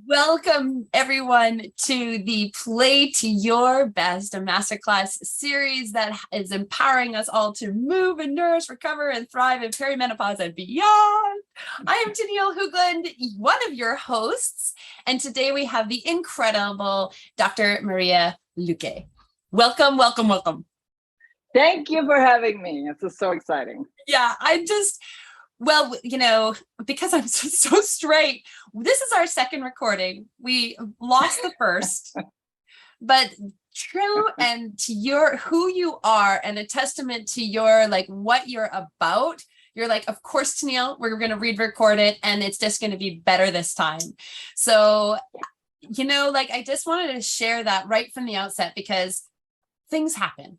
Welcome, everyone, to the Play to Your Best, a masterclass series that is empowering us all to move and nourish, recover, and thrive in perimenopause and beyond. I am Tennille Hoogland, one of your hosts, and today we have the incredible Dr. Maria Luque. Welcome, welcome, welcome. Thank you for having me. This is so exciting. Yeah, well, because I'm so straight, this is our second recording. We lost the first, but true and to who you are and a testament to your what you're about. You're like, of course, Tennille, we're going to record it and it's just going to be better this time. So, I just wanted to share that right from the outset because things happen.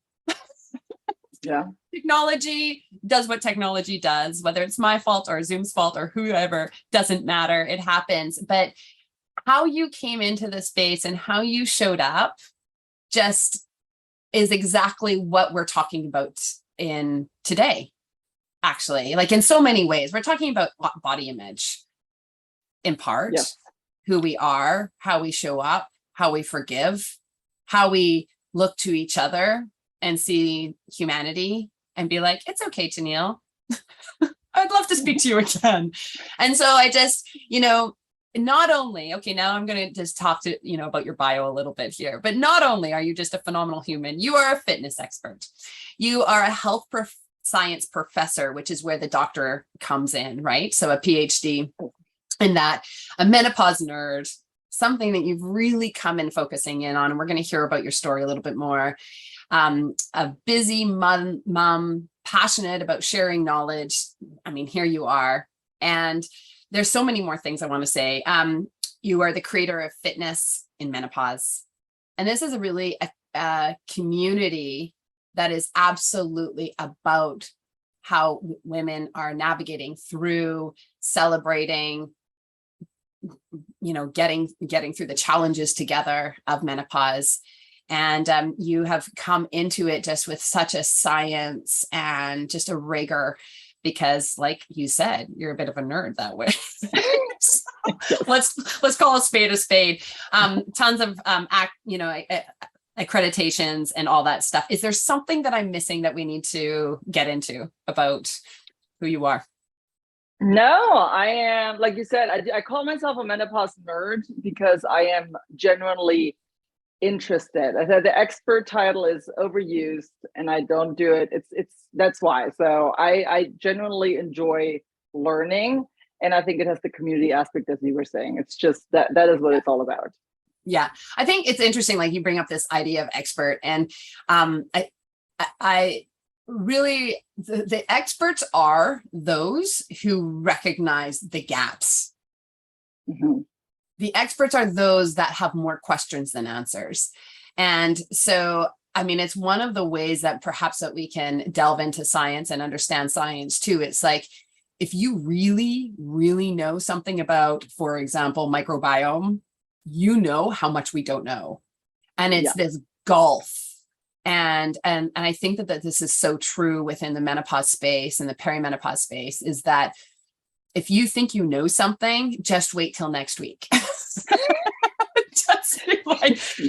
Yeah. Technology does what technology does, whether it's my fault or Zoom's fault or whoever, doesn't matter. It happens. But how you came into the space and how you showed up just is exactly what we're talking about in today, actually. Like in so many ways, we're talking about body image in part, yes. Who we are, how we show up, how we forgive, how we look to each other and see humanity and be like, it's okay, Tennille. I'd love to speak to you again. And so I just, not only, okay, now I'm going to just talk to, about your bio a little bit here, but not only are you just a phenomenal human, you are a fitness expert. You are a health science professor, which is where the doctor comes in, right? So a PhD in that, a menopause nerd, something that you've really come in focusing in on. And we're going to hear about your story a little bit more. A busy mom, passionate about sharing knowledge. I mean, here you are. And there's so many more things I want to say. You are the creator of Fitness in Menopause. And this is a community that is absolutely about how women are navigating through, celebrating, getting through the challenges together of menopause. And you have come into it just with such a science and just a rigor because, like you said, you're a bit of a nerd that way. So let's call a spade a spade. Tons of accreditations and all that stuff. Is there something that I'm missing that we need to get into about who you are? No, I am, like you said, I call myself a menopause nerd because I am genuinely interested. I said the expert title is overused and I don't do it. That's why. So I genuinely enjoy learning. And I think it has the community aspect, as you were saying. It's just that is what it's all about. Yeah. I think it's interesting. Like you bring up this idea of expert and I really, the experts are those who recognize the gaps. Mm-hmm. The experts are those that have more questions than answers. And so, I mean, it's one of the ways that perhaps that we can delve into science and understand science too. It's like, if you really, really know something about, for example, microbiome, you know how much we don't know. And it's this gulf. And I think that this is so true within the menopause space and the perimenopause space is that if you think you know something, just wait till next week.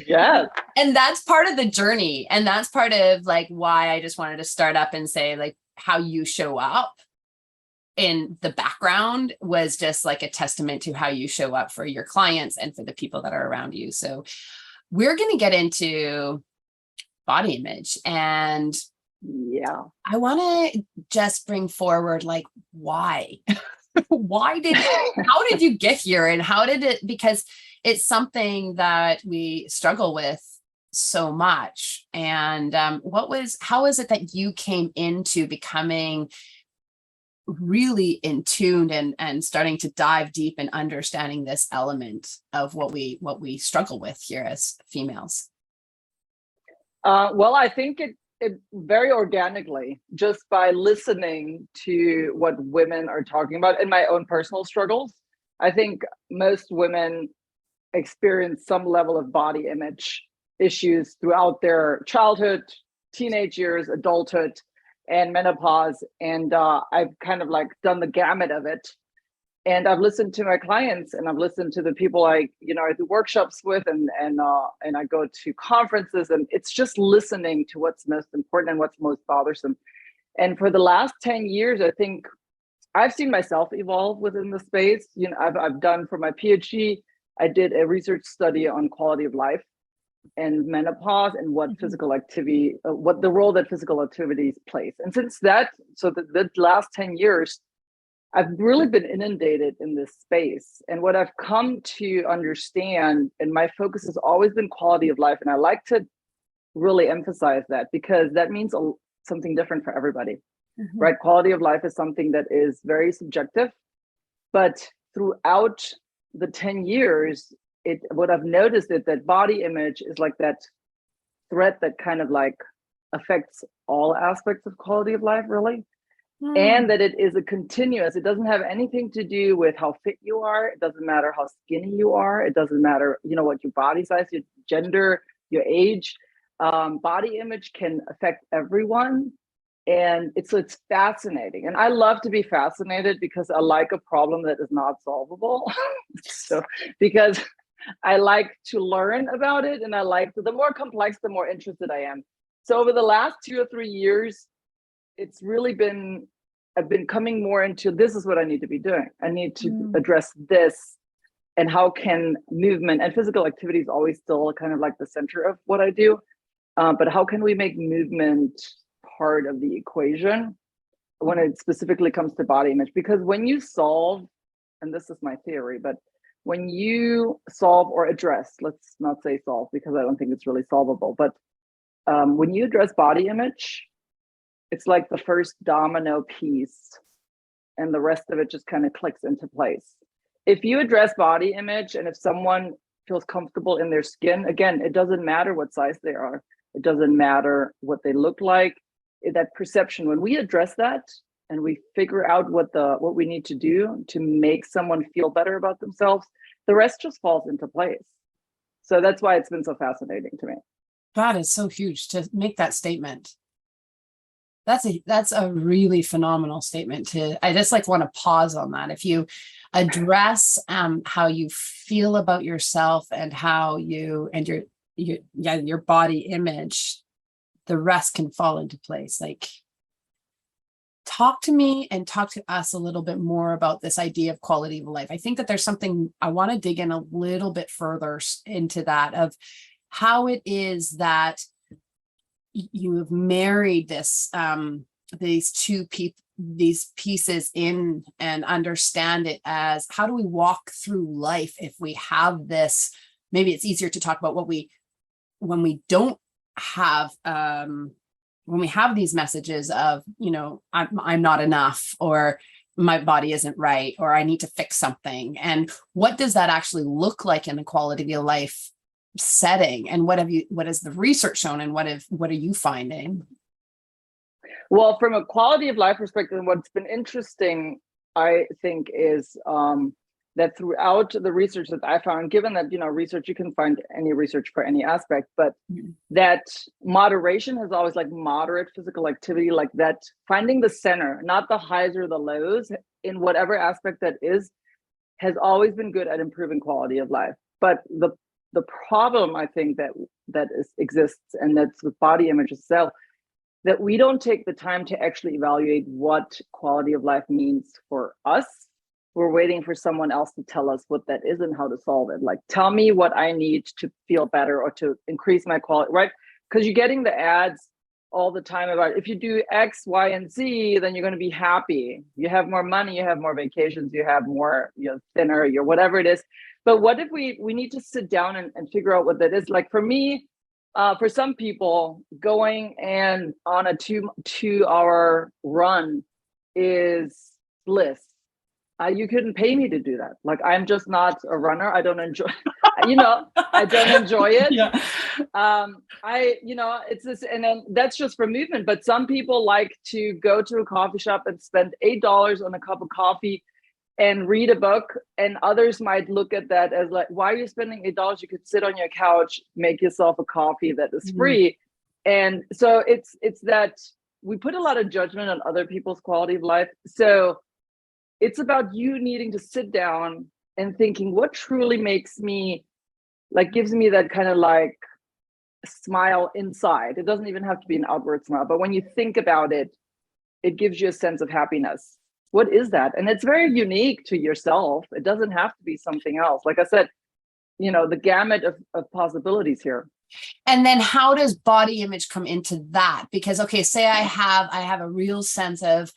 Yeah. And that's part of the journey. And that's part of why I just wanted to start up and say how you show up in the background was just a testament to how you show up for your clients and for the people that are around you. So we're going to get into body image and I want to just bring forward why how did you get here and how did it, because it's something that we struggle with so much. And how is it that you came into becoming really in tune and starting to dive deep and understanding this element of what we struggle with here as females? Well, I think it very organically, just by listening to what women are talking about in my own personal struggles. I think most women experience some level of body image issues throughout their childhood, teenage years, adulthood, and menopause. And I've kind of done the gamut of it. And I've listened to my clients, and I've listened to the people I do workshops with, and I go to conferences, and it's just listening to what's most important and what's most bothersome. And for the last 10 years, I think I've seen myself evolve within the space. I've done, for my PhD, I did a research study on quality of life and menopause, and what physical activity, what the role that physical activities plays. And since that, so the last 10 years, I've really been inundated in this space. And what I've come to understand, and my focus has always been quality of life. And I like to really emphasize that, because that means something different for everybody, right? Quality of life is something that is very subjective, but throughout the 10 years, what I've noticed is that body image is like that thread that kind of like affects all aspects of quality of life, really. And that it is a continuous, it doesn't have anything to do with how fit you are. It doesn't matter how skinny you are. It doesn't matter, what your body size, your gender, your age. Body image can affect everyone. And it's fascinating. And I love to be fascinated, because I like a problem that is not solvable. So, because I like to learn about it, and I like the more complex, the more interested I am. So over the last 2 or 3 years, it's really been, I've been coming more into, this is what I need to be doing. I need to address this, and how can movement and physical activity is always still kind of like the center of what I do. But how can we make movement part of the equation when it specifically comes to body image? Because when you solve, and this is my theory, but when you solve or address, let's not say solve, because I don't think it's really solvable, but when you address body image, it's like the first domino piece, and the rest of it just kind of clicks into place. If you address body image, and if someone feels comfortable in their skin, again, it doesn't matter what size they are. It doesn't matter what they look like. That perception, when we address that and we figure out what we need to do to make someone feel better about themselves, the rest just falls into place. So that's why it's been so fascinating to me. That is so huge to make that statement. That's a really phenomenal statement. I just want to pause on that. If you address how you feel about yourself, and how you and your body image, the rest can fall into place. Talk to me and talk to us a little bit more about this idea of quality of life. I think that there's something I want to dig in a little bit further into that, of how it is that you have married these these pieces in, and understand it as, how do we walk through life if we have this? Maybe it's easier to talk about when we don't have, when we have these messages of, I'm not enough, or my body isn't right, or I need to fix something. And what does that actually look like in the quality of life setting? And what has the research shown, and what are you finding? Well, from a quality of life perspective, what's been interesting, I think, is that throughout the research that I found, given that, research, you can find any research for any aspect, but that moderation has always, moderate physical activity, like that, finding the center, not the highs or the lows, in whatever aspect that is, has always been good at improving quality of life. But the problem, I think, that exists, and that's with body image itself, that we don't take the time to actually evaluate what quality of life means for us. We're waiting for someone else to tell us what that is and how to solve it. Tell me what I need to feel better, or to increase my quality, right? Because you're getting the ads all the time about, if you do X, Y, and Z, then you're going to be happy. You have more money, you have more vacations, you have more, thinner, you're whatever it is. But what if we need to sit down and figure out what that is? For me, for some people, going and on a 2-hour run is bliss. You couldn't pay me to do that. I'm just not a runner. I don't enjoy, I don't enjoy it. Yeah. It's this, and then that's just for movement. But some people like to go to a coffee shop and spend $8 on a cup of coffee and read a book. And others might look at that as why are you spending $8? You could sit on your couch, make yourself a coffee that is free. And so it's that we put a lot of judgment on other people's quality of life. So it's about you needing to sit down and thinking what truly makes me, like, gives me that kind of like smile inside. It doesn't even have to be an outward smile, but when you think about it, it gives you a sense of happiness. What is that? And it's very unique to yourself. It doesn't have to be something else. Like I said, you know, the gamut of possibilities here. And then how does body image come into that? Because, okay, say I have a real sense of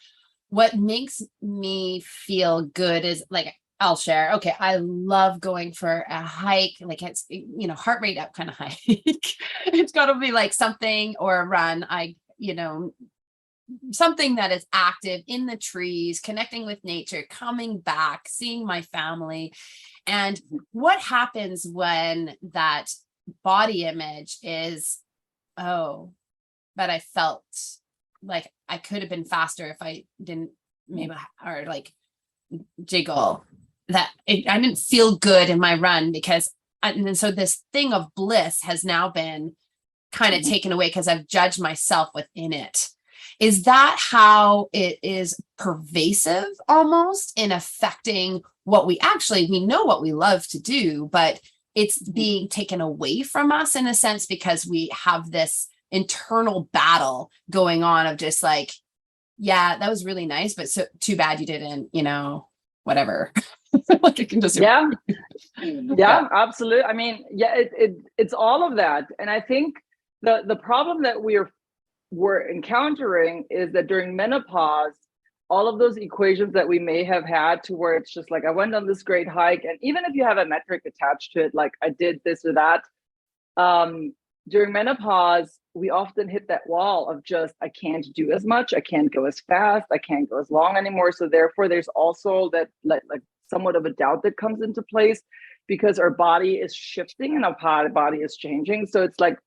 what makes me feel good is like, I'll share. Okay, I love going for a hike. Like it's, you know, heart rate up kind of hike. It's got to be like something, or a run. You know, something that is active in the trees, connecting with nature, coming back, seeing my family. And what happens when that body image is, oh, but I felt like I could have been faster if I didn't maybe, or like jiggle, that I didn't feel good in my run because, and then so this thing of bliss has now been kind of taken away because I've judged myself within it. Is that how it is pervasive almost in affecting what we know what we love to do, but it's being taken away from us in a sense because we have this internal battle going on of just like, yeah, that was really nice, but so too bad you didn't, you know, whatever. Like it can just yeah, absolutely. I mean, yeah, it's all of that. And I think the problem that we're encountering is that during menopause, all of those equations that we may have had to where it's just like, I went on this great hike, and even if you have a metric attached to it, like I did this or that, during menopause, we often hit that wall of just, I can't do as much, I can't go as fast, I can't go as long anymore. So therefore, there's also that like somewhat of a doubt that comes into place because our body is shifting and our body is changing. So it's like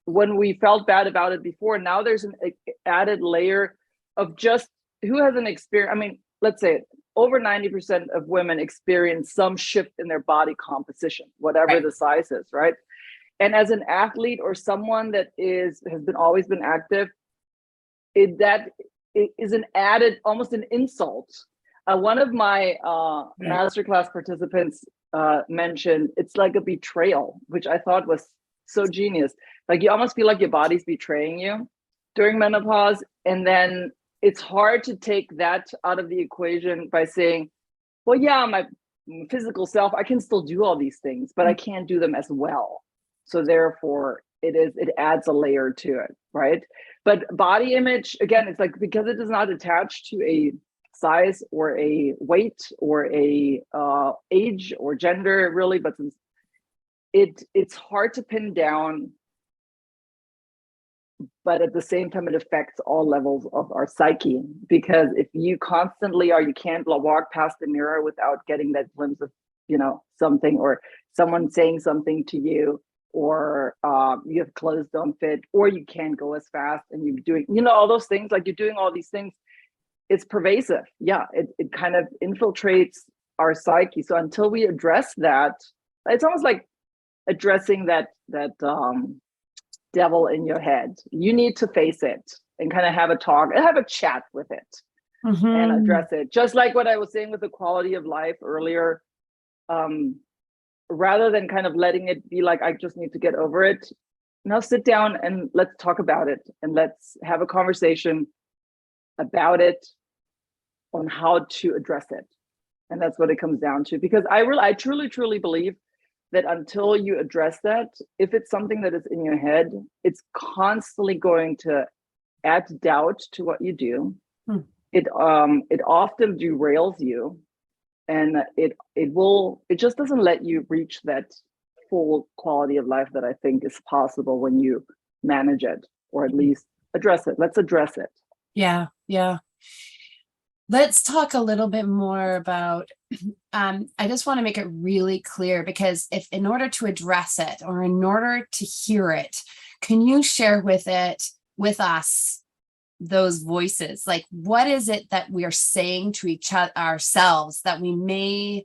when we felt bad about it before, now there's an added layer of just who has an experience. I mean, let's say over 90% of women experience some shift in their body composition, whatever the size is, right? And as an athlete or someone that has always been active, that is an added, almost an insult. One of my masterclass participants mentioned it's like a betrayal, which I thought was so genius. Like you almost feel like your body's betraying you during menopause, and then it's hard to take that out of the equation by saying, well, yeah, my physical self, I can still do all these things, but I can't do them as well. So therefore, it adds a layer to it, right? But body image, again, it's like because it is not attached to a size or a weight or a age or gender, really, but since it's hard to pin down. But at the same time, it affects all levels of our psyche, because if you constantly you can't walk past the mirror without getting that glimpse of, you know, something, or someone saying something to you, or you have clothes don't fit, or you can't go as fast, and you're doing, you know, all those things, like you're doing all these things, it's pervasive. Yeah, it kind of infiltrates our psyche. So until we address that, it's almost like addressing that devil in your head. You need to face it and kind of have a talk and have a chat with it and address it. Just like what I was saying with the quality of life earlier, rather than kind of letting it be like, I just need to get over it. Now sit down and let's talk about it, and let's have a conversation about it on how to address it. And that's what it comes down to, because I truly believe that until you address that, if it's something that is in your head, it's constantly going to add doubt to what you do. It often derails you, and it just doesn't let you reach that full quality of life that I think is possible when you manage it, or at least address it. Let's address it. Yeah. Let's talk a little bit more about, I just want to make it really clear, because if in order to address it, or in order to hear it, can you share with us those voices? Like, what is it that we are saying to ourselves that we may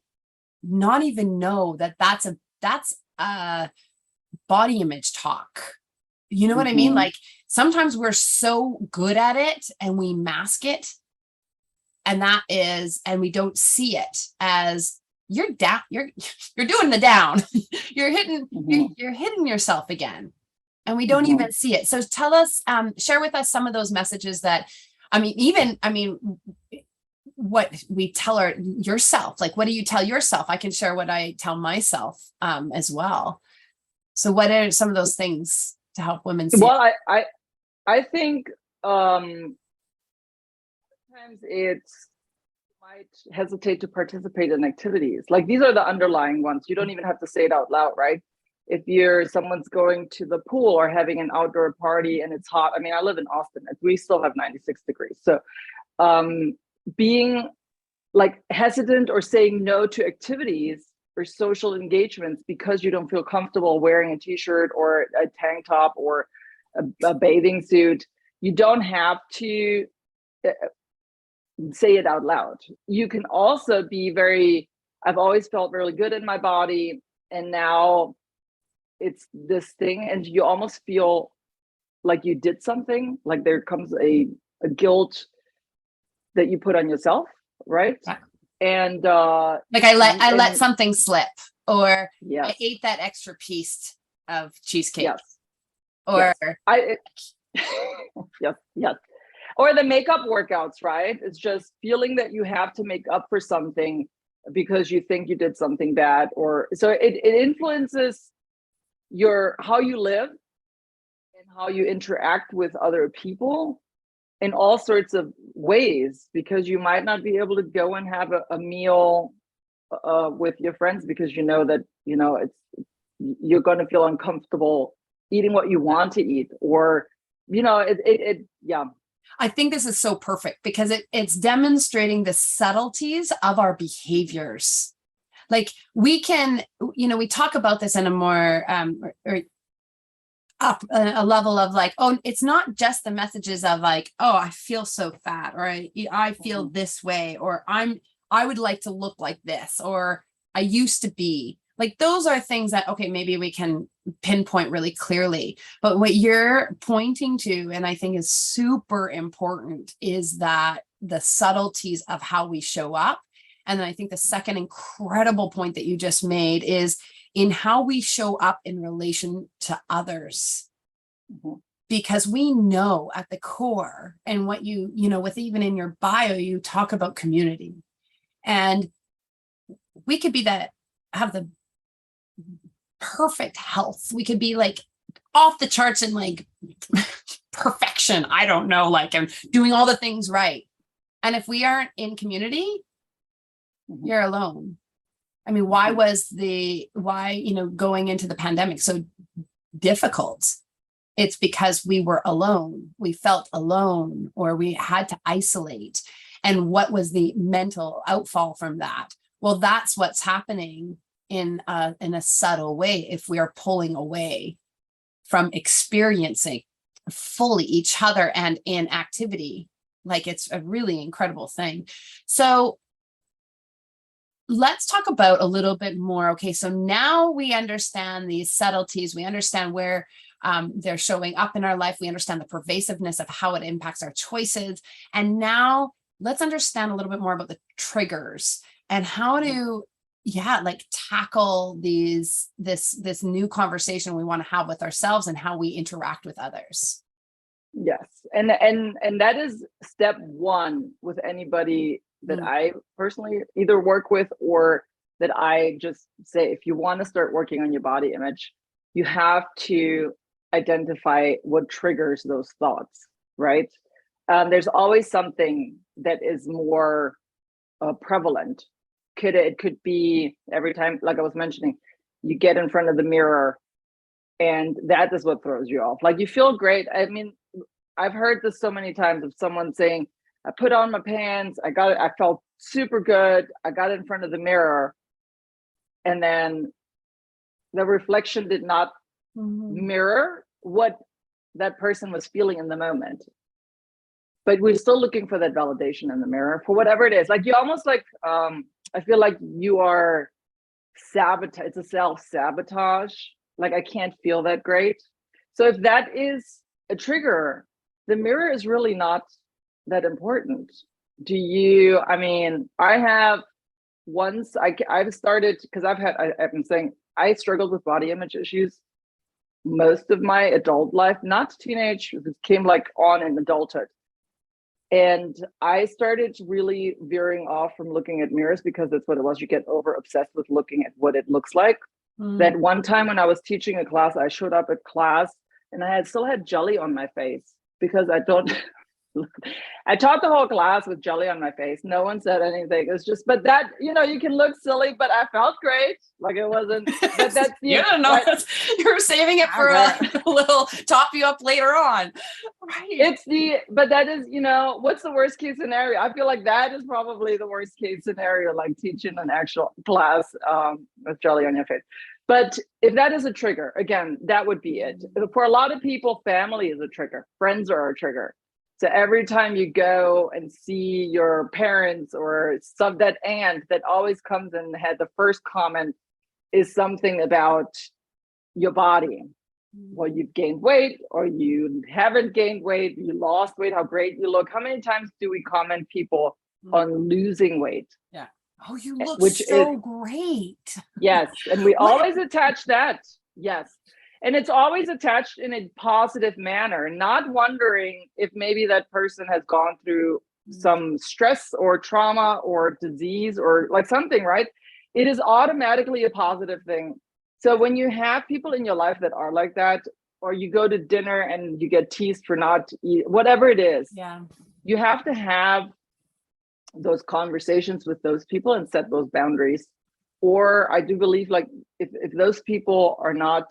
not even know that's a body image talk? You know what I mean? Like sometimes we're so good at it and we mask it. And that is, and we don't see it as you're down, you're doing the down. You're hitting, you're hitting yourself again. And we don't even see it. So tell us, share with us some of those messages that, what we tell yourself, like, what do you tell yourself? I can share what I tell myself as well. So what are some of those things to help women see? Well, I think sometimes it's might hesitate to participate in activities. Like these are the underlying ones. You don't even have to say it out loud, right? If someone's going to the pool or having an outdoor party and it's hot. I mean, I live in Austin. We still have 96 degrees. So being like hesitant or saying no to activities or social engagements because you don't feel comfortable wearing a t-shirt or a tank top or a bathing suit, you don't have to say it out loud. You can also be I've always felt really good in my body, and now it's this thing, and you almost feel like you did something, like there comes a guilt that you put on yourself, right? Yeah. And like I let something slip, or yes. I ate that extra piece of cheesecake. Yes. Or yes. Or the makeup workouts, right? It's just feeling that you have to make up for something because you think you did something bad, or so it influences how you live and how you interact with other people in all sorts of ways, because you might not be able to go and have a meal with your friends because you know that you're going to feel uncomfortable eating what you want to eat, or yeah. I think this is so perfect because it's demonstrating the subtleties of our behaviors. Like we can, we talk about this in a more or up a level of like, oh, it's not just the messages of like, oh, I feel so fat, or I feel this way, or I would like to look like this, or I used to be. Like those are things that, okay, maybe we can pinpoint really clearly. But what you're pointing to, and I think is super important, is that the subtleties of how we show up. And then I think the second incredible point that you just made is in how we show up in relation to others. Because we know at the core, and what with even in your bio, you talk about community. And we could have the perfect health. We could be like off the charts in like perfection. I don't know, like I'm doing all the things right. And if we aren't in community, you're alone. I mean, why going into the pandemic so difficult? It's because we were alone. We felt alone, or we had to isolate. And what was the mental outfall from that? Well, that's what's happening in a subtle way if we are pulling away from experiencing fully each other and in activity. Like it's a really incredible thing. So let's talk about a little bit more. Okay, so now we understand these subtleties. We understand where they're showing up in our life. We understand the pervasiveness of how it impacts our choices. And now let's understand a little bit more about the triggers and how to tackle this new conversation we want to have with ourselves and how we interact with others. Yes. And that is step one with anybody that I personally either work with, or that I just say, if you want to start working on your body image, you have to identify what triggers those thoughts, right? There's always something that is more prevalent. It could be every time, like I was mentioning, you get in front of the mirror and that is what throws you off. Like you feel great. I mean, I've heard this so many times of someone saying, I put on my pants, I felt super good. I got in front of the mirror, and then the reflection did not mirror what that person was feeling in the moment. But we're still looking for that validation in the mirror for whatever it is. Like you almost like, I feel like you are sabotage. It's a self-sabotage. Like I can't feel that great. So if that is a trigger, the mirror is really not that important. Do you, I mean, I have once I've started, because I've been saying I struggled with body image issues most of my adult life, not teenage, it came like on in adulthood. And I started really veering off from looking at mirrors because that's what it was. You get over obsessed with looking at what it looks like. That one time when I was teaching a class, I showed up at class and I still had jelly on my face because I don't I taught the whole class with jelly on my face. No one said anything. It's just, but that, you can look silly, but I felt great. Like it wasn't, but that's, you don't know, right? you're saving it for a little top you up later on. Right. But that is, what's the worst case scenario? I feel like that is probably the worst case scenario, like teaching an actual class with jelly on your face. But if that is a trigger, again, that would be it. For a lot of people, family is a trigger. Friends are a trigger. So every time you go and see your parents or that aunt that always comes and had the first comment is something about your body. Well, you've gained weight or you haven't gained weight, you lost weight, how great you look. How many times do we comment people on losing weight? Yeah. Oh, you look great. Yes. And we always attach that. Yes. And it's always attached in a positive manner, not wondering if maybe that person has gone through some stress or trauma or disease or like something, right? It is automatically a positive thing. So when you have people in your life that are like that, or you go to dinner and you get teased for not eating, whatever it is, you have to have those conversations with those people and set those boundaries. Or I do believe like if those people are not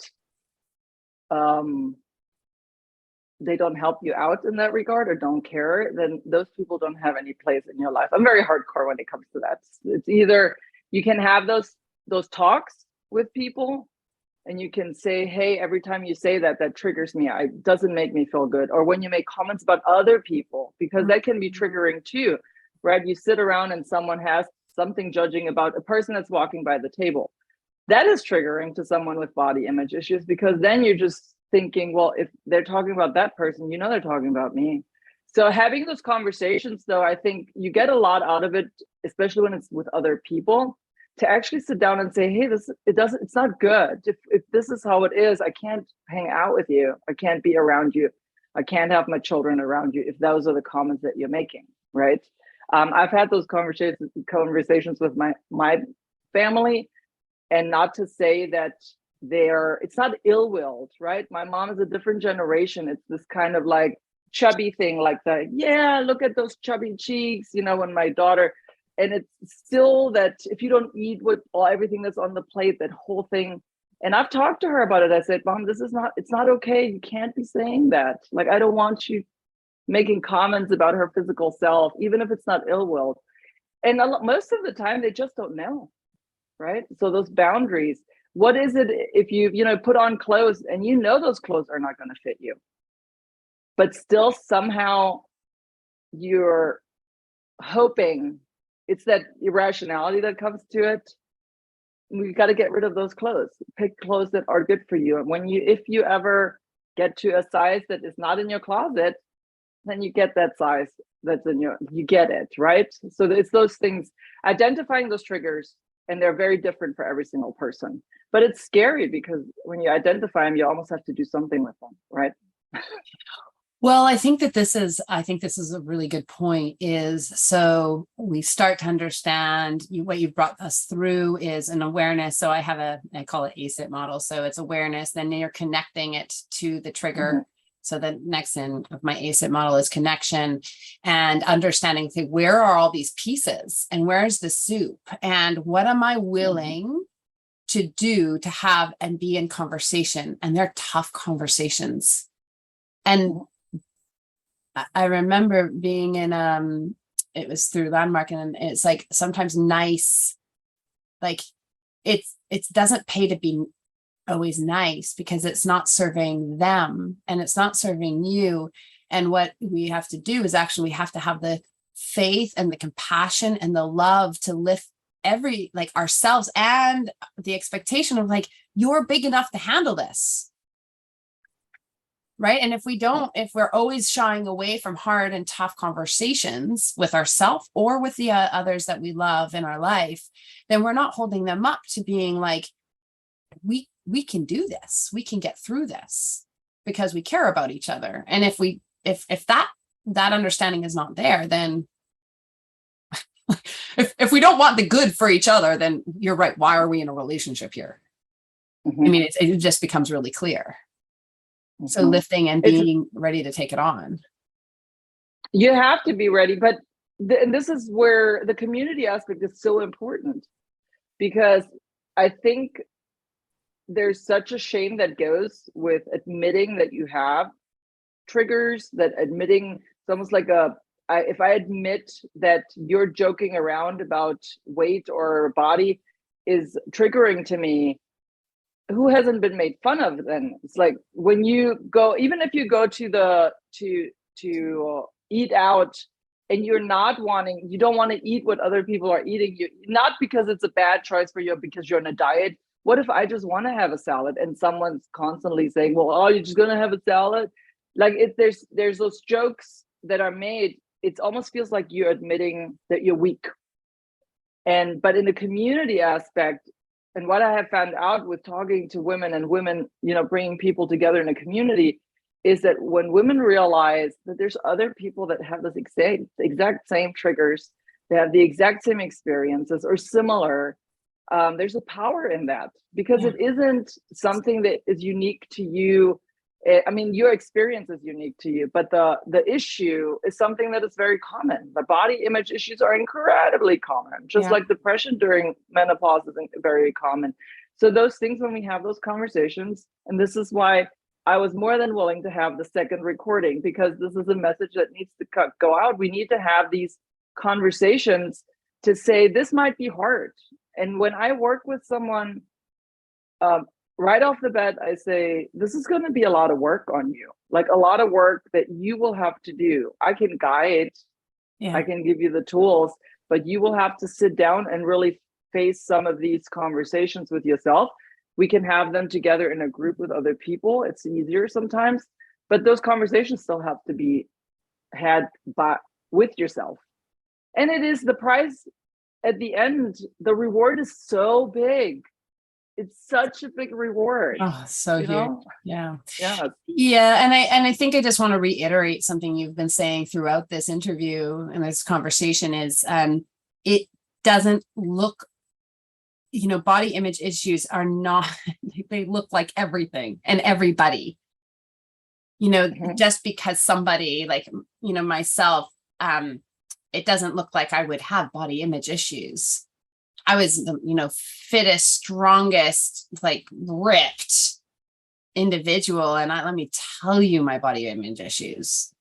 they don't help you out in that regard or don't care, then those people don't have any place in your life. I'm very hardcore when it comes to that. It's either you can have those talks with people and you can say, hey, every time you say that triggers me, it doesn't make me feel good. Or when you make comments about other people, because that can be triggering too, right? You sit around and someone has something judging about a person that's walking by the table. That is triggering to someone with body image issues, because then you're just thinking, well, if they're talking about that person, they're talking about me. So having those conversations, though, I think you get a lot out of it, especially when it's with other people, to actually sit down and say, hey, it's not good. If this is how it is, I can't hang out with you. I can't be around you. I can't have my children around you if those are the comments that you're making, right? I've had those conversations with my family. And not to say that it's not ill-willed, right? My mom is a different generation. It's this kind of like chubby thing, like look at those chubby cheeks, when my daughter, and it's still that if you don't eat everything that's on the plate, that whole thing. And I've talked to her about it. I said, Mom, it's not okay. You can't be saying that. Like, I don't want you making comments about her physical self, even if it's not ill-willed. And most of the time they just don't know. Right? So those boundaries, what is it if you put on clothes and those clothes are not going to fit you, but still somehow you're hoping, it's that irrationality that comes to it. We got to get rid of those clothes. Pick clothes that are good for you. And if you ever get to a size that is not in your closet, then you get that size that's you get it, right? So it's those things, identifying those triggers. And they're very different for every single person. But it's scary because when you identify them, you almost have to do something with them, right? Well, I think this is a really good point, so we start to understand what you brought us through is an awareness. So I call it ACIT model. So it's awareness, then you're connecting it to the trigger. Mm-hmm. So the next in of my ACIT model is connection and understanding, where are all these pieces and where's the soup and what am I willing to do to have and be in conversation? And they're tough conversations. And I remember being in, it was through Landmark, and it's like sometimes nice, like it doesn't pay to be always nice because it's not serving them and it's not serving you. And what we have to do is actually we have to have the faith and the compassion and the love to lift ourselves and the expectation of you're big enough to handle this. right? And if we don't, if we're always shying away from hard and tough conversations with ourselves or with the others that we love in our life, then we're not holding them up to being like, we can do this, we can get through this because we care about each other. And if that understanding is not there, then if we don't want the good for each other, then you're right, why are we in a relationship here? I mean, it just becomes really clear. So lifting and being ready to take it on. You have to be ready, but and this is where the community aspect is so important, because I think there's such a shame that goes with admitting that you have triggers, that admitting it's almost like if I admit that you're joking around about weight or body is triggering to me, who hasn't been made fun of then? It's like when you go, even if you go to eat out and you don't want to eat what other people are eating, not because it's a bad choice for you, because you're on a diet. What if I just want to have a salad and someone's constantly saying, well, oh, you're just going to have a salad? Like there's those jokes that are made. It almost feels like you're admitting that you're weak. But in the community aspect, and what I have found out with talking to women and women, bringing people together in a community, is that when women realize that there's other people that have this exact same triggers, they have the exact same experiences or similar, there's a power in that, because it isn't something that is unique to you. I mean, your experience is unique to you, but the issue is something that is very common. The body image issues are incredibly common, just like depression during menopause is very common. So those things, when we have those conversations, and this is why I was more than willing to have the second recording, because this is a message that needs to go out. We need to have these conversations to say, this might be hard. And when I work with someone, right off the bat, I say, this is going to be a lot of work on you, like a lot of work that you will have to do. I can guide, I can give you the tools, but you will have to sit down and really face some of these conversations with yourself. We can have them together in a group with other people. It's easier sometimes, but those conversations still have to be had with yourself. And it is the price at the end. The reward is so big. It's such a big reward. Oh, so huge. Yeah. Yeah. And I think I just want to reiterate something you've been saying throughout this interview and this conversation is, it doesn't look, body image issues are not, they look like everything and everybody, just because somebody like, myself, it doesn't look like I would have body image issues. I was, fittest, strongest, like ripped individual. And let me tell you, my body image issues,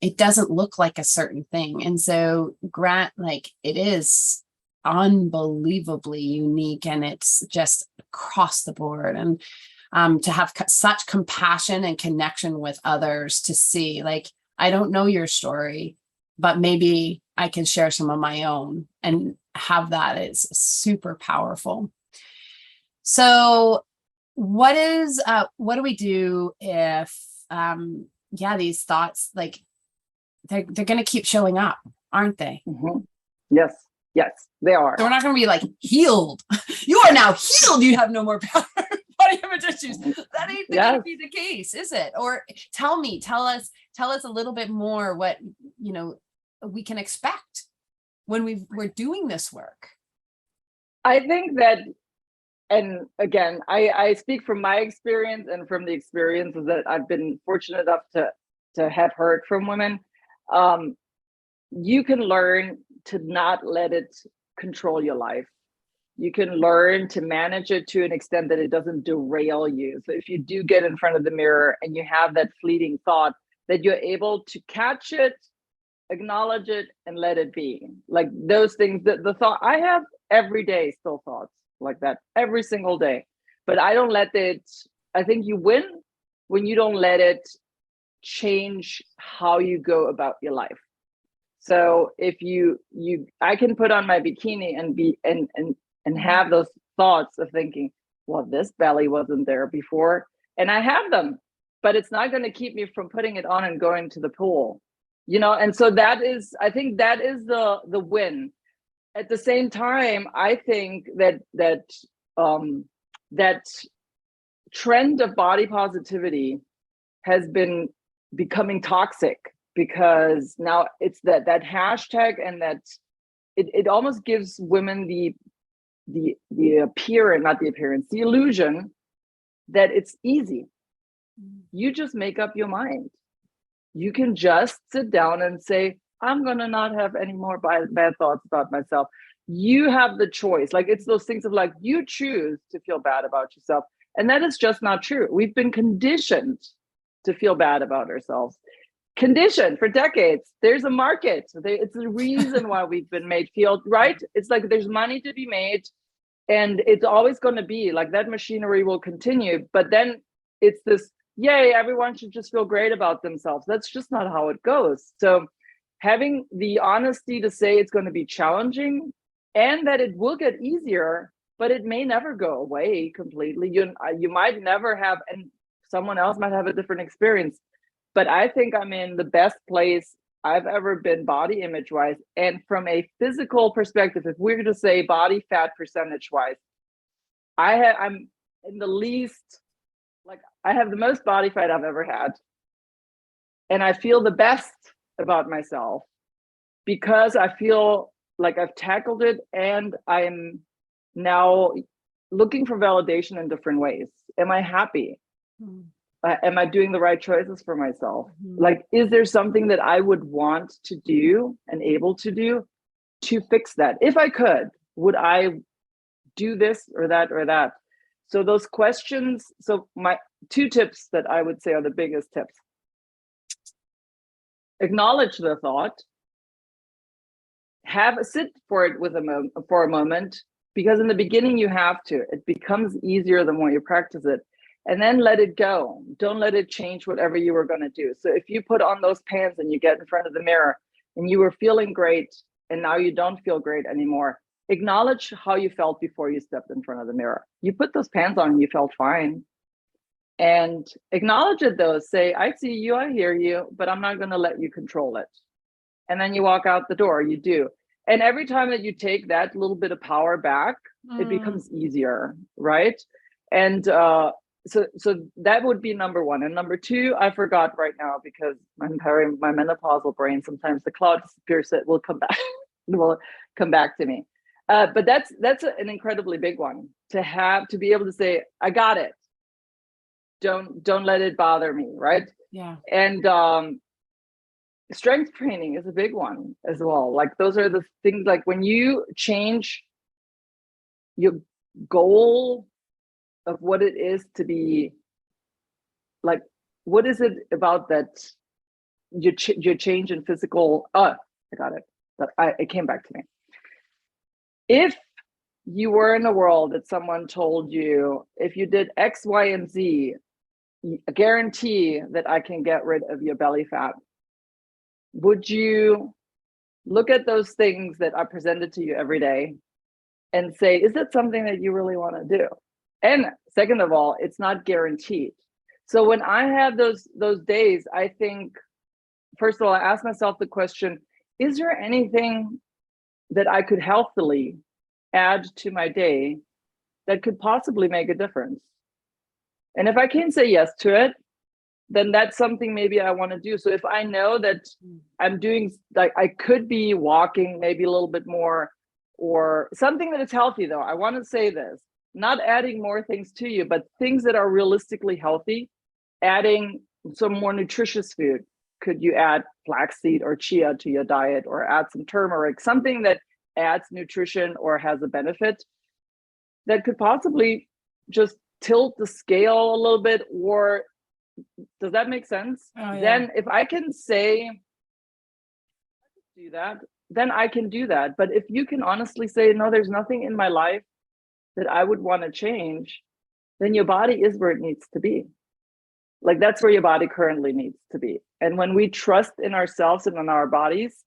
it doesn't look like a certain thing. And so it is unbelievably unique, and it's just across the board. And to have such compassion and connection with others, to see, like, I don't know your story, but maybe I can share some of my own, and have that is super powerful. So what do we do if, these thoughts, like they're going to keep showing up, aren't they? Yes, they are. So we're not going to be like healed. You are now healed. You have no more body image issues. That ain't going to be the case, is it? Or tell us a little bit more what, we can expect when we're doing this work. I think that, and again, I speak from my experience and from the experiences that I've been fortunate enough to have heard from women. You can learn to not let it control your life. You can learn to manage it to an extent that it doesn't derail you. So if you do get in front of the mirror and you have that fleeting thought, that you're able to catch it, acknowledge it, and let it be. Like those things, the thought I have every day, still thoughts like that every single day, but I don't let it. I think you win when you don't let it change how you go about your life. So if I can put on my bikini and be and have those thoughts of thinking, well, this belly wasn't there before, and I have them, but it's not going to keep me from putting it on and going to the pool, you know? And so that is, I think that is the win. At the same time, I think that that trend of body positivity has been becoming toxic, because now it's that hashtag, and that it almost gives women the appearance, not the appearance, the illusion that it's easy. You just make up your mind. You can just sit down and say, I'm going to not have any more bad thoughts about myself. You have the choice. Like, it's those things of like, you choose to feel bad about yourself. And that is just not true. We've been conditioned to feel bad about ourselves. Conditioned for decades. There's a market. It's the reason why we've been made feel, right? It's like there's money to be made, and it's always going to be like that. Machinery will continue. But then it's this, yay, everyone should just feel great about themselves. That's just not how it goes. So having the honesty to say it's going to be challenging, and that it will get easier, but it may never go away completely. You might never have, and someone else might have a different experience. But I think I'm in the best place I've ever been body image wise. And from a physical perspective, if we're to say body fat percentage wise, I'm in the least, like, I have the most body fat I've ever had. And I feel the best about myself because I feel like I've tackled it, and I'm now looking for validation in different ways. Am I happy? Am I doing the right choices for myself? Like, is there something that I would want to do and able to do to fix that? If I could, would I do this or that or that? So those questions, so my 2 tips that I would say are the biggest tips. Acknowledge the thought, have a sit for it for a moment, because in the beginning you have to. It becomes easier the more you practice it. And then let it go. Don't let it change whatever you were going to do. So if you put on those pants and you get in front of the mirror and you were feeling great and now you don't feel great anymore, acknowledge how you felt before you stepped in front of the mirror. You put those pants on and you felt fine. And acknowledge it though. Say, I see you, I hear you, but I'm not going to let you control it. And then you walk out the door, you do. And every time that you take that little bit of power back, it becomes easier, right? And so that would be number 1. And number 2, I forgot right now because my menopausal brain, sometimes the cloud disappears, it will come back. It will come back to me. But that's an incredibly big one, to be able to say, I got it. Don't let it bother me, right? Yeah. And strength training is a big one as well. Like, those are the things, like when you change your goal of what it is to be, like, what is it about that your change in physical, I got it, but it came back to me. If you were in a world that someone told you, if you did X, Y, and Z, I guarantee that I can get rid of your belly fat, would you look at those things that are presented to you every day and say, is that something that you really want to do? And second of all, it's not guaranteed. So when I have those days, I think, first of all, I ask myself the question, is there anything that I could healthily add to my day that could possibly make a difference? And if I can say yes to it, then that's something maybe I want to do. So if I know that I'm doing, like, I could be walking maybe a little bit more, or something that is healthy though, I want to say this, not adding more things to you, but things that are realistically healthy, adding some more nutritious food. Could you add flaxseed or chia to your diet, or add some turmeric, something that adds nutrition or has a benefit that could possibly just tilt the scale a little bit? Or does that make sense? Oh, yeah. Then if I can say, do that, then I can do that. But if you can honestly say, no, there's nothing in my life that I would want to change, then your body is where it needs to be. Like, that's where your body currently needs to be. And when we trust in ourselves and in our bodies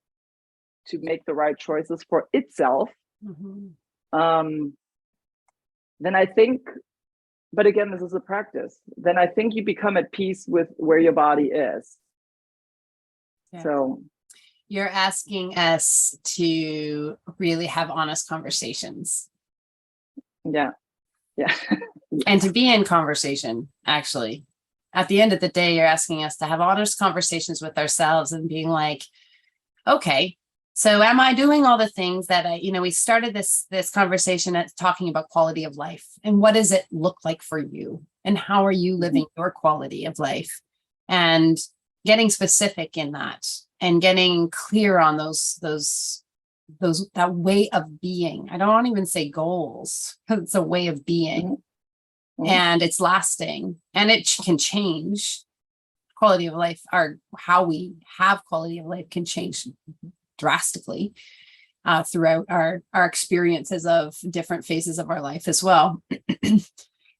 to make the right choices for itself, then I think but again, this is a practice. Then I think you become at peace with where your body is. Yeah. So you're asking us to really have honest conversations. Yeah. And to be in conversation, actually. At the end of the day, you're asking us to have honest conversations with ourselves and being like, okay, so am I doing all the things that we started this conversation at talking about quality of life, and what does it look like for you, and how are you living your quality of life, and getting specific in that and getting clear on that way of being. I don't even say goals, because it's a way of being. And it's lasting, and it can change. Quality of life, how we have quality of life can change drastically throughout our experiences of different phases of our life as well.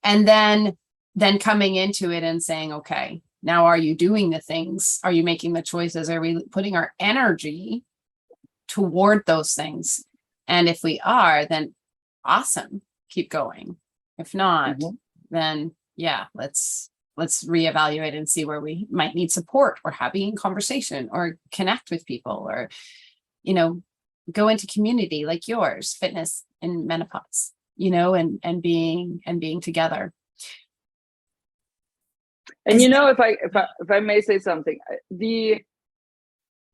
And then coming into it and saying, okay, now are you doing the things? Are you making the choices? Are we putting our energy toward those things? And if we are, then awesome, keep going. If not, then yeah, let's reevaluate and see where we might need support, or having conversation, or connect with people, or go into community like yours, fitness and menopause, and being together. And if I may say something,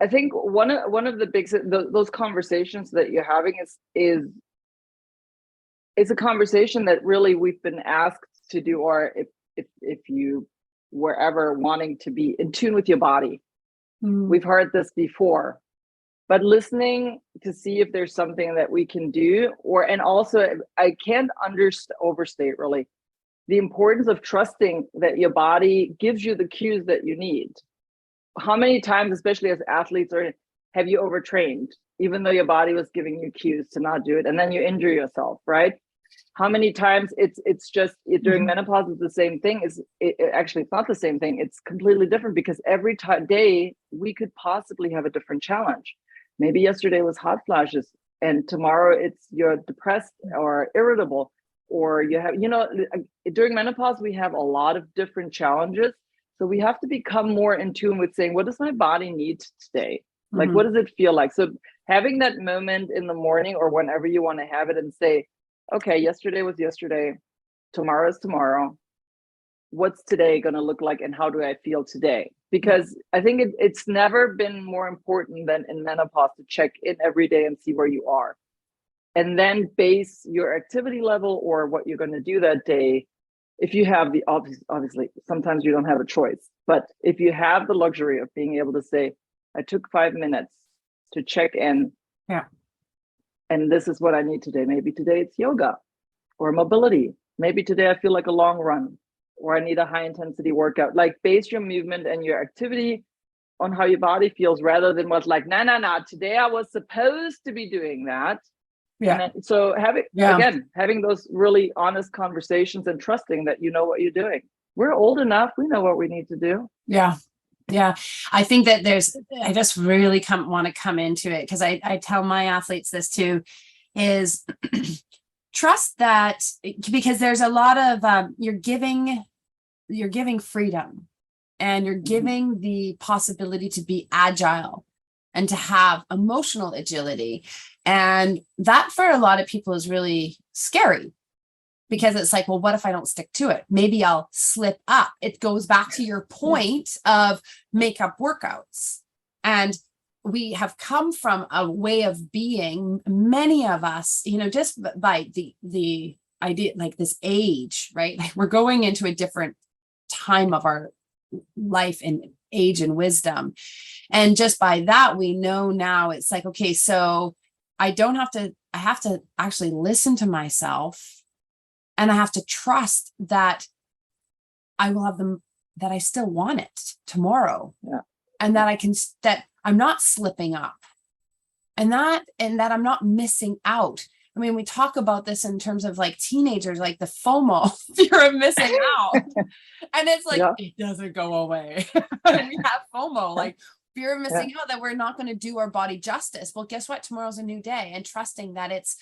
I think one of the big those conversations that you're having is a conversation that really we've been asked to do, or if you were ever wanting to be in tune with your body. We've heard this before, but listening to see if there's something that we can do, and also I can't overstate really the importance of trusting that your body gives you the cues that you need. How many times, especially as athletes, have you overtrained, even though your body was giving you cues to not do it, and then you injure yourself, right? How many times it's just during menopause is the same thing. Actually, it's not the same thing. It's completely different, because every day we could possibly have a different challenge. Maybe yesterday was hot flashes, and tomorrow you're depressed or irritable, or you have, during menopause, we have a lot of different challenges. So we have to become more in tune with saying, what does my body need today? Like, what does it feel like? So having that moment in the morning or whenever you want to have it and say, okay, yesterday was yesterday, tomorrow is tomorrow. What's today going to look like, and how do I feel today? Because I think it's never been more important than in menopause to check in every day and see where you are. And then base your activity level or what you're going to do that day. If you have obviously, sometimes you don't have a choice, but if you have the luxury of being able to say, I took 5 minutes to check in. Yeah. And this is what I need today. Maybe today it's yoga or mobility. Maybe today I feel like a long run, or I need a high intensity workout. Like, base your movement and your activity on how your body feels, rather than what's like, nah, today I was supposed to be doing that. Yeah. And so having those really honest conversations and trusting that you know what you're doing. We're old enough. We know what we need to do. Yeah. Yeah. I think that I just really want to come into it, because I tell my athletes this too, is trust that, because there's a lot of, you're giving freedom, and you're giving the possibility to be agile and to have emotional agility. And that for a lot of people is really scary, because it's like, well, what if I don't stick to it? Maybe I'll slip up. It goes back to your point of makeup workouts. And we have come from a way of being, many of us, just by the idea, like this age, right? Like, we're going into a different time of our life and age and wisdom. And just by that, we know now it's like, okay, so I have to actually listen to myself, and I have to trust that I will have them, that I still want it tomorrow. Yeah. And that that I'm not slipping up, and that I'm not missing out. I mean, we talk about this in terms of like teenagers, like the FOMO, fear of missing out. And it's like, It doesn't go away. We have FOMO, like fear of missing out, that we're not going to do our body justice. Well, guess what? Tomorrow's a new day, and trusting that it's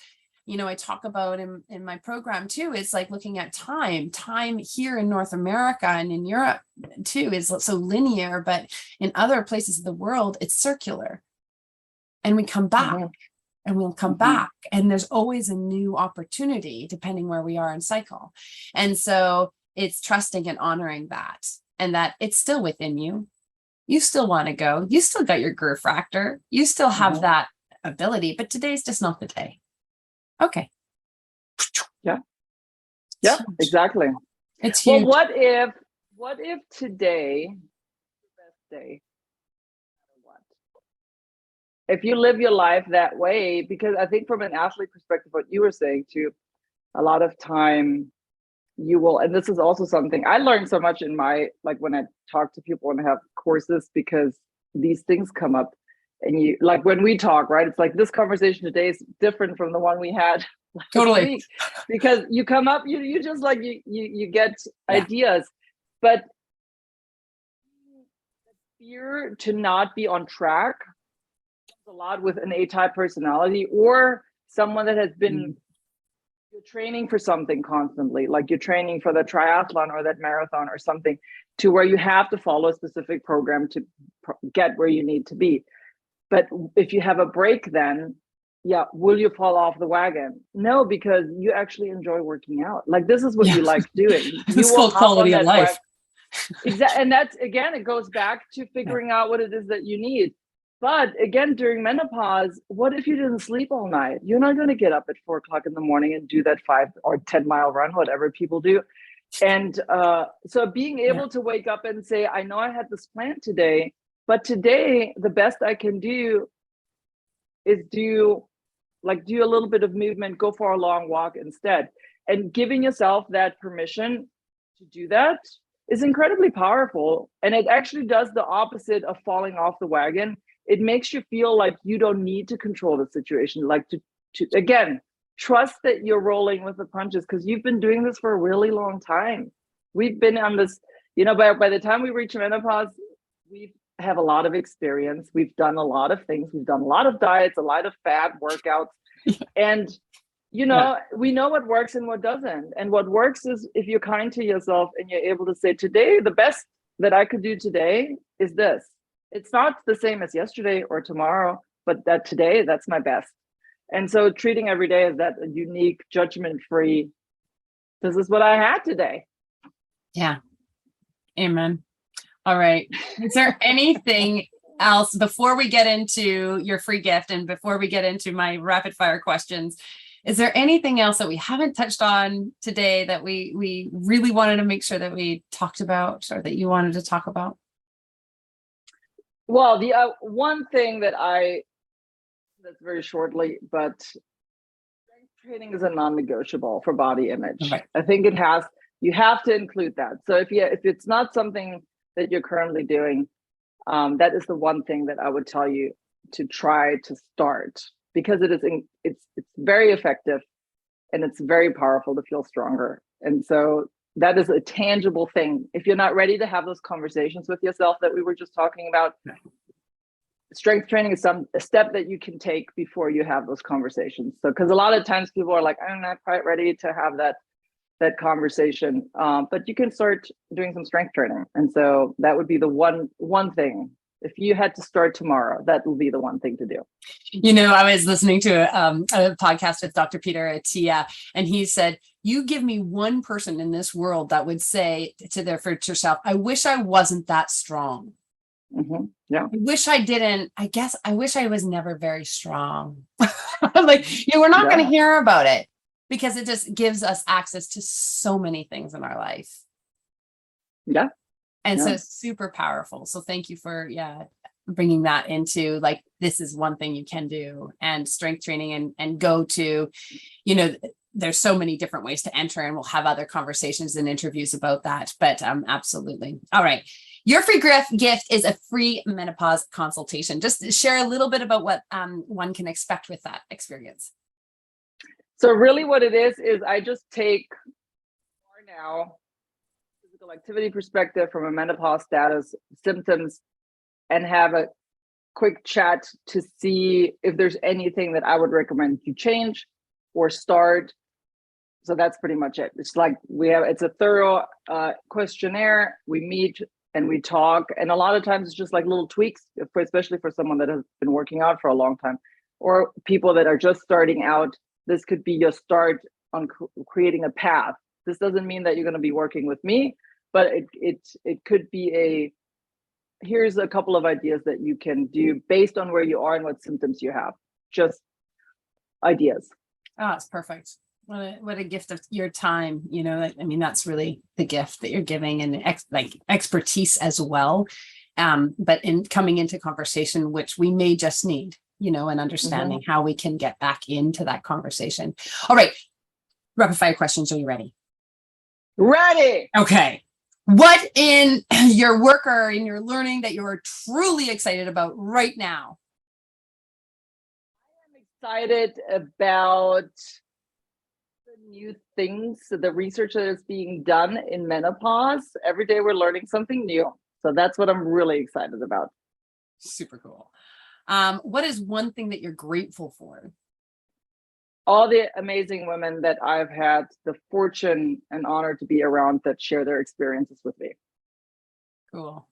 I talk about in my program too, is like looking at time here in North America and in Europe too is so linear, but in other places of the world, it's circular. And we come back and we'll come back. And there's always a new opportunity depending where we are in cycle. And so it's trusting and honoring that, and that it's still within you. You still want to go. You still got your growth factor. You still have that ability, but today's just not the day. Okay. Yeah. Yeah, exactly. It's huge. Well, what if today is the best day? What? If you live your life that way, because I think from an athlete perspective, what you were saying too, a lot of time you will, and this is also something I learned so much in my, like when I talk to people and have courses, because these things come up. And you, like when we talk, right? It's like this conversation today is different from the one we had last week, because you come up, you just like you get ideas, but fear to not be on track a lot with an A-type personality, or someone that has been you're training for something constantly, like you're training for the triathlon or that marathon or something, to where you have to follow a specific program to get where you need to be. But if you have a break, then will you fall off the wagon? No, because you actually enjoy working out. Like this is what you like doing. It's will called quality of life. Exactly. And that's, again, it goes back to figuring out what it is that you need. But again, during menopause, what if you didn't sleep all night? You're not going to get up at 4 o'clock in the morning and do that 5 or 10 mile run, whatever people do. And so being able to wake up and say, I know I had this plan today, but today, the best I can do is do a little bit of movement, go for a long walk instead. And giving yourself that permission to do that is incredibly powerful. And it actually does the opposite of falling off the wagon. It makes you feel like you don't need to control the situation, like to again, trust that you're rolling with the punches, because you've been doing this for a really long time. We've been on this, by the time we reach menopause, we have a lot of experience. We've done a lot of things. We've done a lot of diets, a lot of fat workouts. And, we know what works and what doesn't. And what works is if you're kind to yourself and you're able to say, today, the best that I could do today is this. It's not the same as yesterday or tomorrow, but that today, that's my best. And so treating every day as that unique, judgment-free, this is what I had today. Yeah. Amen. All right. Is there anything else before we get into your free gift and before we get into my rapid fire questions? Is there anything else that we haven't touched on today that we really wanted to make sure that we talked about, or that you wanted to talk about? Well, the one thing that that's very shortly, but strength training is a non-negotiable for body image. Right. I think you have to include that. So if it's not something that you're currently doing, that is the one thing that I would tell you to try to start, because it's very effective and it's very powerful to feel stronger. And so that is a tangible thing. If you're not ready to have those conversations with yourself that we were just talking about, strength training is a step that you can take before you have those conversations. So, because a lot of times people are like, I'm not quite ready to have that conversation, but you can start doing some strength training. And so that would be the one thing. If you had to start tomorrow, that will be the one thing to do. I was listening to a podcast with Dr. Peter Attia, and he said, you give me one person in this world that would say to their future self, I wish I wasn't that strong. Mm-hmm. Yeah. I wish I didn't. I wish I was never very strong. Like, we're not going to hear about it, because it just gives us access to so many things in our life. Yeah. And so it's super powerful. So thank you for, bringing that into, like, this is one thing you can do, and strength training, and go to, there's so many different ways to enter, and we'll have other conversations and interviews about that. But absolutely. All right. Your free gift is a free menopause consultation. Just share a little bit about what one can expect with that experience. So really what it is I just take now physical activity perspective from a menopause status, symptoms, and have a quick chat to see if there's anything that I would recommend you change, or start. So that's pretty much it. It's like it's a thorough questionnaire. We meet and we talk. And a lot of times it's just like little tweaks, especially for someone that has been working out for a long time, or people that are just starting out. This could be your start on creating a path. This doesn't mean that you're going to be working with me, but it could be here's a couple of ideas that you can do based on where you are and what symptoms you have. Just ideas. Oh, it's perfect. What a gift of your time. I mean, that's really the gift that you're giving, and expertise as well. But in coming into conversation, which we may just need, and understanding how we can get back into that conversation. All right. Rapid fire questions. Are you ready? Ready. Okay. What in your work or in your learning that you're truly excited about right now? I am excited about the new things, the research that is being done in menopause. Every day we're learning something new. So that's what I'm really excited about. Super cool. What is one thing that you're grateful for? All the amazing women that I've had the fortune and honor to be around that share their experiences with me. Cool.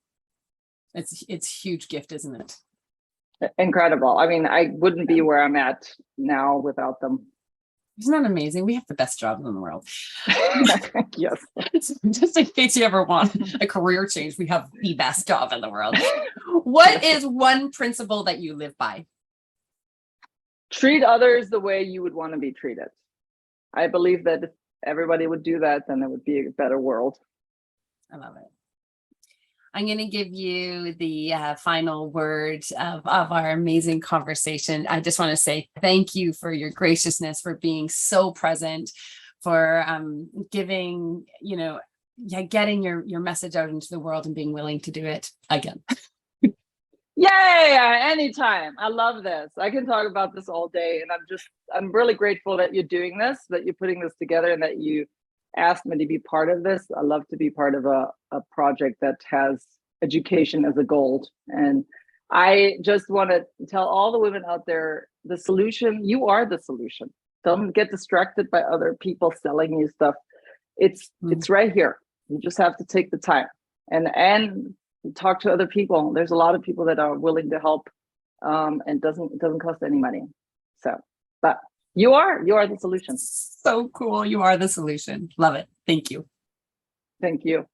It's a huge gift, isn't it? Incredible. I mean, I wouldn't be where I'm at now without them. Isn't that amazing? We have the best jobs in the world. Yes. Just in case you ever want a career change, we have the best job in the world. What is one principle that you live by? Treat others the way you would want to be treated. I believe that if everybody would do that, then it would be a better world. I love it. I'm going to give you the final word of our amazing conversation. I just want to say thank you for your graciousness, for being so present, for giving, getting your message out into the world and being willing to do it again. Yay! Anytime. I love this. I can talk about this all day, and I'm really grateful that you're doing this, that you're putting this together, and that you asked me to be part of this. I love to be part of a project that has education as a goal. And I just want to tell all the women out there, the solution, you are the solution. Don't get distracted by other people selling you stuff. It's right here. You just have to take the time and talk to other people. There's a lot of people that are willing to help, and it doesn't cost any money. So, but you are the solution. So cool. You are the solution. Love it. Thank you. Thank you.